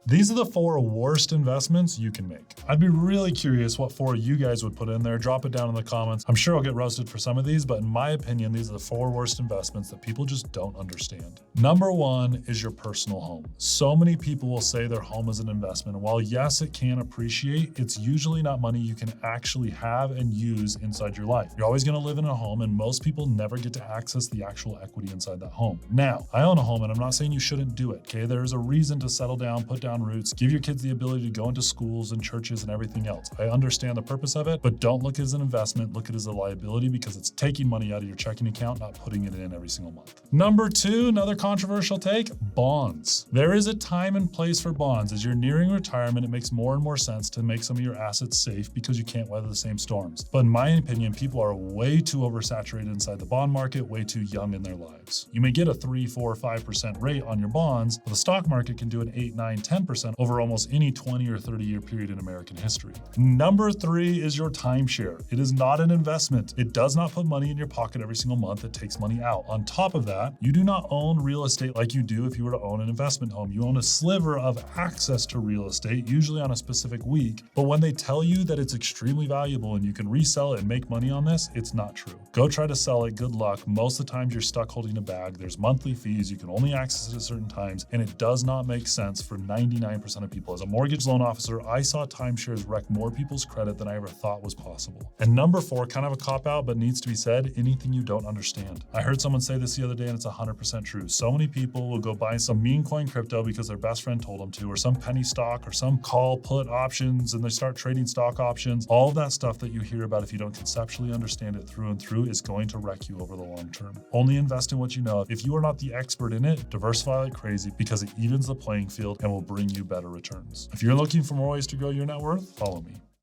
These are the 4 worst investments you can make. I'd be really curious what 4 you guys would put in there. Drop it down in the comments. I'm sure I'll get roasted for some of these, but in my opinion, these are the 4 worst investments that people just don't understand. Number 1 is your personal home. So many people will say their home is an investment. And while yes, it can appreciate, it's usually not money you can actually have and use inside your life. You're always going to live in a home, and most people never get to access the actual equity inside that home. Now, I own a home, and I'm not saying you shouldn't do it, okay? There's a reason to settle down, put down roots, give your kids the ability to go into schools and churches and everything else. I understand the purpose of it, but don't look at it as an investment, look at it as a liability, because it's taking money out of your checking account, not putting it in every single month. Number 2, another controversial take, bonds. There is a time and place for bonds. As you're nearing retirement, it makes more and more sense to make some of your assets safe because you can't weather the same storms. But in my opinion, people are way too oversaturated inside the bond market, way too young in their lives. You may get a 3, 4, 5% rate on your bonds, but the stock market can do an 8, 9, 10% over almost any 20 or 30 year period in American history. Number 3 is your timeshare. It is not an investment. It does not put money in your pocket every single month. It takes money out. On top of that, you do not own real estate like you do if you were to own an investment home. You own a sliver of access to real estate, usually on a specific week. But when they tell you that it's extremely valuable and you can resell it and make money on this, it's not true. Go try to sell it. Good luck. Most of the times you're stuck holding a bag. There's monthly fees. You can only access it at certain times, and it does not make sense for 99% of people. As a mortgage loan officer, I saw timeshares wreck more people's credit than I ever thought was possible. And number 4, kind of a cop-out, but needs to be said, anything you don't understand. I heard someone say this the other day, and it's 100% true. So many people will go buy some meme coin crypto because their best friend told them to, or some penny stock, or some call put options, and they start trading stock options. All of that stuff that you hear about, if you don't conceptually understand it through and through, is going to wreck you over the long term. Only invest in what you know. If you are not the expert in it, diversify like crazy, because it evens the playing field and will bring you better returns. If you're looking for more ways to grow your net worth, follow me.